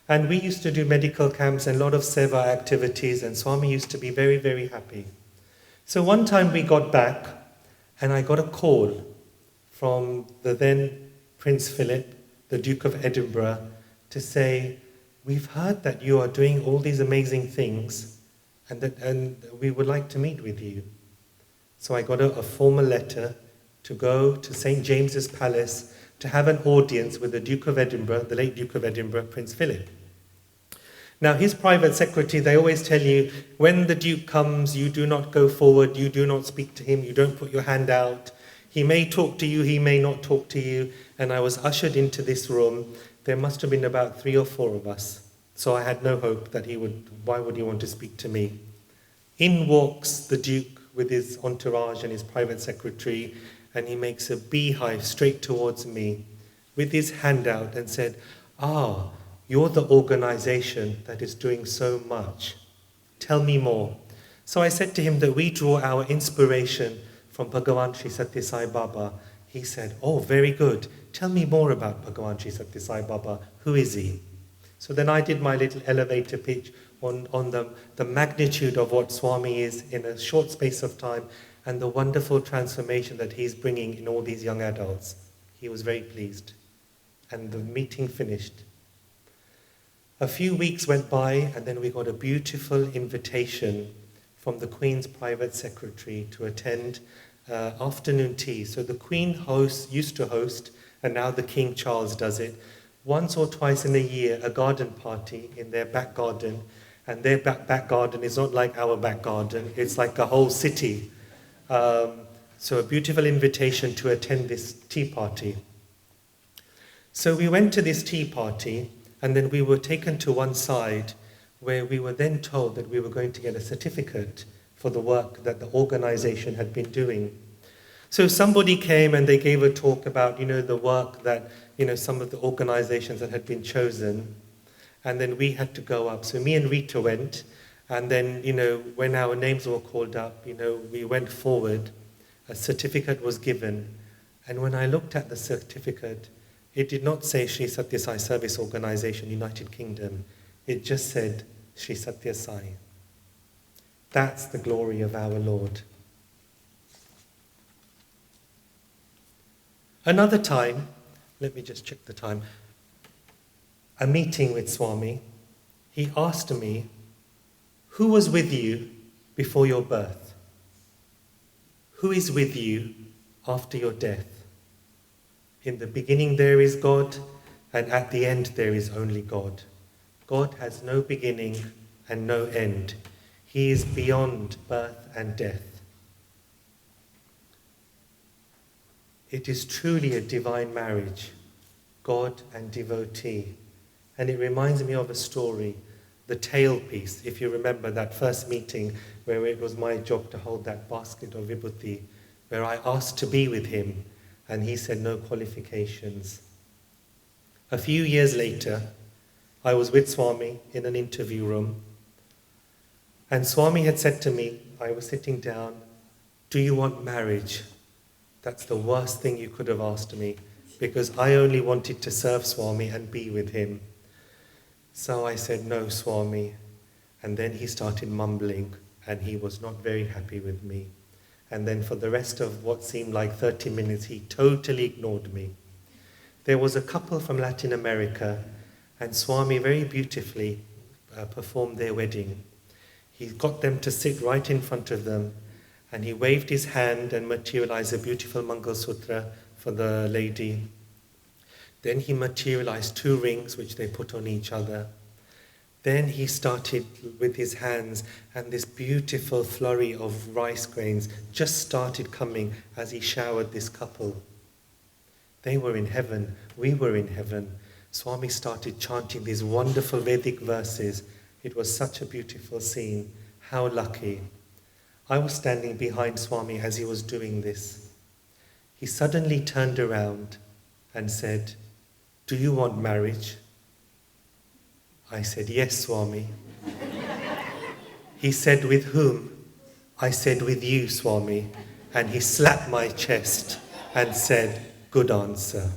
Speaker 2: And we used to do medical camps and a lot of seva activities, and Swami used to be very, very happy. So one time we got back, and I got a call from the then Prince Philip, the Duke of Edinburgh, to say, "We've heard that you are doing all these amazing things, and we would like to meet with you." So I got a formal letter to go to St. James's Palace to have an audience with the Duke of Edinburgh, the late Duke of Edinburgh, Prince Philip. Now, his private secretary, they always tell you, when the Duke comes, you do not go forward, you do not speak to him, you don't put your hand out. He may talk to you, he may not talk to you. And I was ushered into this room. There must have been about 3 or 4 of us. So I had no hope that why would he want to speak to me? In walks the Duke with his entourage and his private secretary, and he makes a beehive straight towards me with his hand out and said, "Ah, you're the organization that is doing so much. Tell me more." So I said to him that we draw our inspiration from Bhagavan Sri Sathya Sai Baba. He said, "Oh, very good. Tell me more about Bhagavan Sri Sathya Sai Baba. Who is he?" So then I did my little elevator pitch on the magnitude of what Swami is in a short space of time and the wonderful transformation that he's bringing in all these young adults. He was very pleased. And the meeting finished. A few weeks went by, and then we got a beautiful invitation from the Queen's private secretary to attend afternoon tea. So the Queen used to host, and now the King Charles does it, once or twice in a year, a garden party in their back garden. And their back garden is not like our back garden, it's like a whole city. So a beautiful invitation to attend this tea party. So we went to this tea party, and then we were taken to one side where we were then told that we were going to get a certificate for the work that the organization had been doing. So somebody came and they gave a talk about, the work that, some of the organizations that had been chosen. And then we had to go up. So me and Rita went. And then, when our names were called up, we went forward. A certificate was given. And when I looked at the certificate, it did not say Sri Sathya Sai Service Organization, United Kingdom. It just said Sri Sathya Sai. That's the glory of our Lord. Another time, let me just check the time, a meeting with Swami, he asked me, "Who was with you before your birth? Who is with you after your death? In the beginning there is God, and at the end there is only God. God has no beginning and no end. He is beyond birth and death." It is truly a divine marriage, God and devotee. And it reminds me of a story, the tailpiece, if you remember that first meeting where it was my job to hold that basket of vibhuti, where I asked to be with him, and he said no qualifications. A few years later, I was with Swami in an interview room, and Swami had said to me, I was sitting down, "Do you want marriage?" That's the worst thing you could have asked me, because I only wanted to serve Swami and be with him. So I said, "No, Swami." And then he started mumbling, and he was not very happy with me. And then for the rest of what seemed like 30 minutes, he totally ignored me. There was a couple from Latin America, and Swami very beautifully performed their wedding. He got them to sit right in front of them, and he waved his hand and materialized a beautiful Mangal Sutra for the lady. Then he materialized 2 rings which they put on each other. Then he started with his hands, and this beautiful flurry of rice grains just started coming as he showered this couple. They were in heaven, we were in heaven. Swami started chanting these wonderful Vedic verses. It was such a beautiful scene. How lucky. I was standing behind Swami as he was doing this. He suddenly turned around and said, "Do you want marriage?" I said, "Yes, Swami." He said, "With whom?" I said, "With you, Swami." And he slapped my chest and said, "Good answer."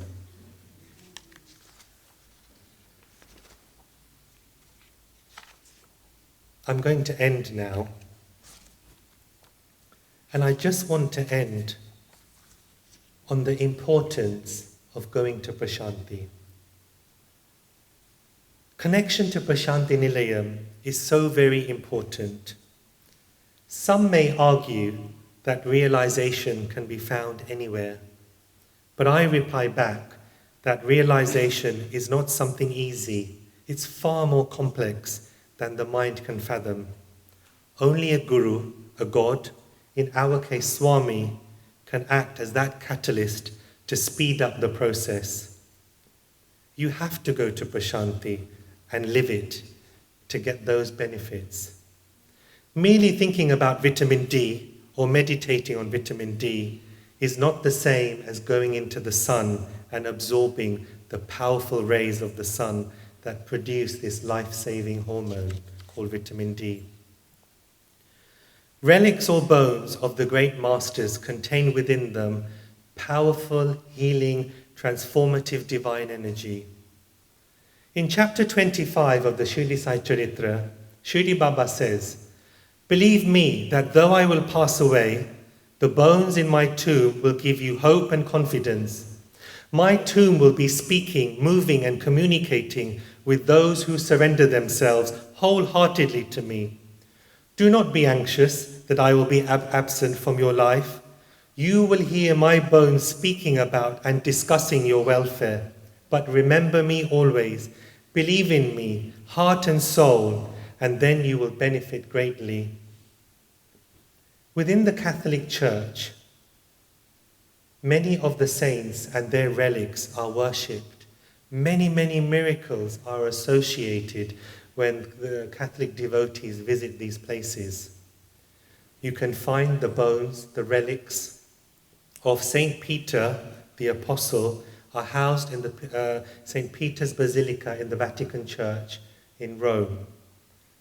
Speaker 2: I'm going to end now. And I just want to end on the importance of going to Prashanti. Connection to Prashanti Nilayam is so very important. Some may argue that realization can be found anywhere, but I reply back that realization is not something easy. It's far more complex than the mind can fathom. Only a guru, a god, in our case Swami, can act as that catalyst to speed up the process. You have to go to Prashanti and live it to get those benefits. Merely thinking about vitamin D or meditating on vitamin D is not the same as going into the sun and absorbing the powerful rays of the sun that produce this life-saving hormone called vitamin D. Relics or bones of the great masters contain within them powerful, healing, transformative divine energy. In chapter 25 of the Shirdi Sai Charitra, Shirdi Baba says, "Believe me that though I will pass away, the bones in my tomb will give you hope and confidence. My tomb will be speaking, moving and communicating with those who surrender themselves wholeheartedly to me. Do not be anxious that I will be absent from your life. You will hear my bones speaking about and discussing your welfare. But remember me always. Believe in me, heart and soul, and then you will benefit greatly." Within the Catholic Church, many of the saints and their relics are worshipped. Many, many miracles are associated when the Catholic devotees visit these places. You can find the bones, the relics of Saint Peter, the Apostle, are housed in the St. Peter's Basilica in the Vatican Church in Rome.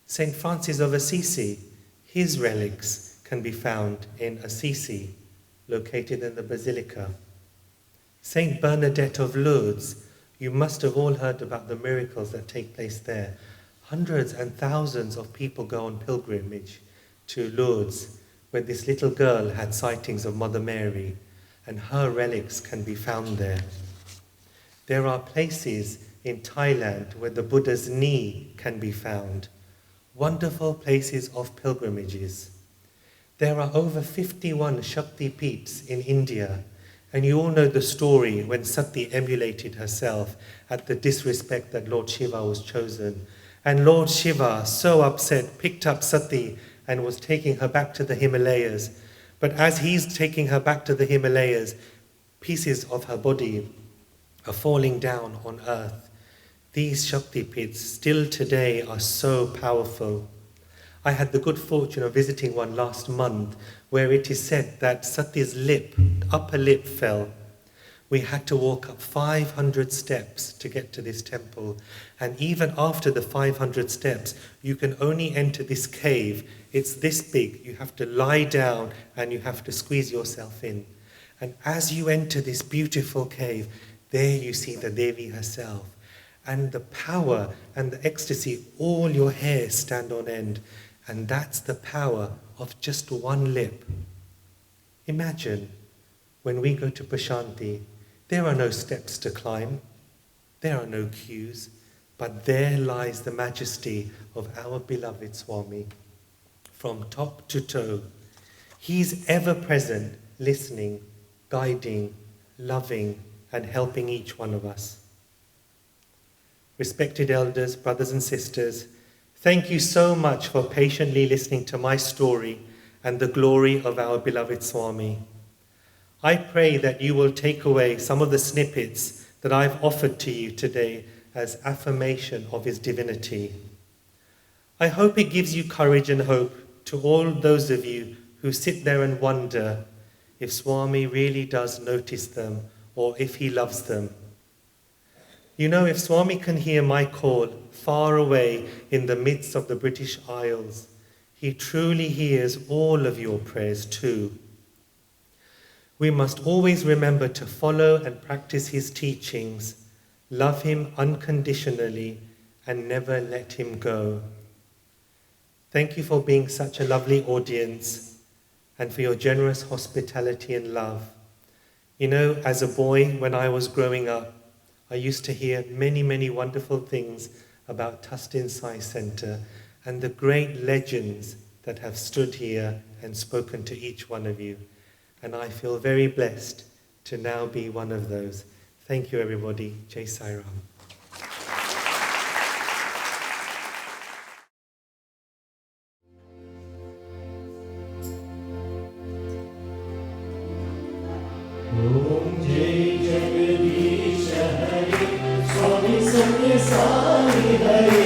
Speaker 2: St. Francis of Assisi, his relics can be found in Assisi, located in the Basilica. St. Bernadette of Lourdes, you must have all heard about the miracles that take place there. Hundreds and thousands of people go on pilgrimage to Lourdes, where this little girl had sightings of Mother Mary, and her relics can be found there. There are places in Thailand where the Buddha's knee can be found. Wonderful places of pilgrimages. There are over 51 Shakti Peeths in India, and you all know the story when Sati emulated herself at the disrespect that Lord Shiva was chosen. And Lord Shiva, so upset, picked up Sati and was taking her back to the Himalayas. But as he's taking her back to the Himalayas, pieces of her body are falling down on earth. These Shakti Peeths still today are so powerful. I had the good fortune of visiting one last month where it is said that Sati's upper lip fell. We had to walk up 500 steps to get to this temple. And even after the 500 steps, you can only enter this cave. It's this big. You have to lie down and you have to squeeze yourself in. And as you enter this beautiful cave, there you see the Devi herself. And the power and the ecstasy, all your hairs stand on end. And that's the power of just one lip. Imagine when we go to Prashanti, there are no steps to climb, there are no queues, but there lies the majesty of our beloved Swami. From top to toe, he's ever present, listening, guiding, loving, and helping each one of us. Respected elders, brothers and sisters, thank you so much for patiently listening to my story and the glory of our beloved Swami. I pray that you will take away some of the snippets that I've offered to you today as affirmation of his divinity. I hope it gives you courage and hope to all those of you who sit there and wonder if Swami really does notice them or if he loves them. You know, if Swami can hear my call far away in the midst of the British Isles, he truly hears all of your prayers too. We must always remember to follow and practice his teachings, love him unconditionally, and never let him go. Thank you for being such a lovely audience and for your generous hospitality and love. You know, as a boy, when I was growing up, I used to hear many, many wonderful things about Tustin Sai Center and the great legends that have stood here and spoken to each one of you. And I feel very blessed to now be one of those. Thank you, everybody. Jai Sai Ram.
Speaker 3: Om Jai Jagadish Hare Swami Sathya Sai Hare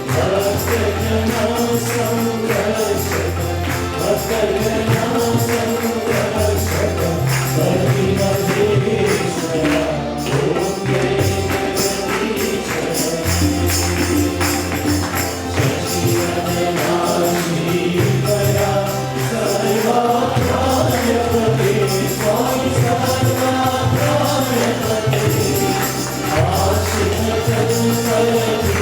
Speaker 3: Bhakta Jana Samrashaka Bhakta Jana Samrashaka Bhakti Madheshwara Om Jai Jagadish Hare Shashivadana Shivaya Sarvapraya Pate Swami Sarvapraya Pate Ashita Jagad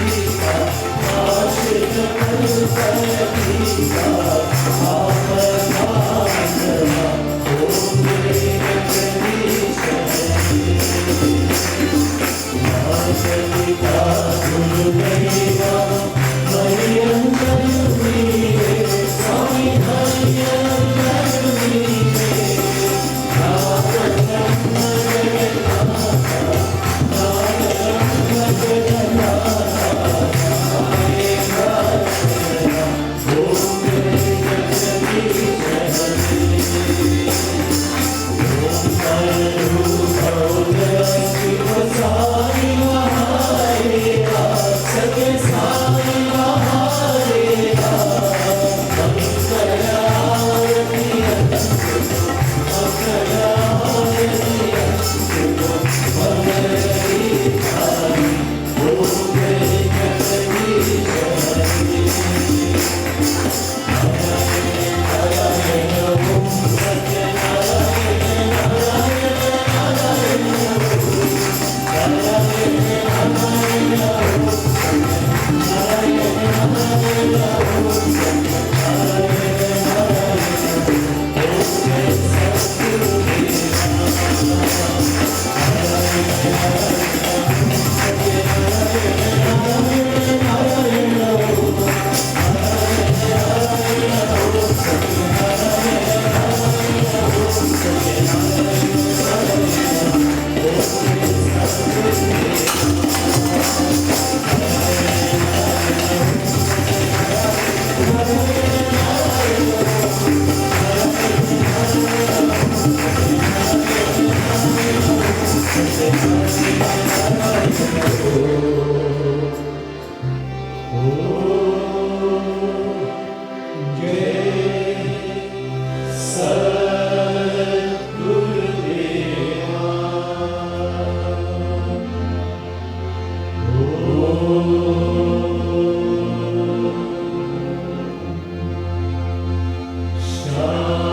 Speaker 3: Ram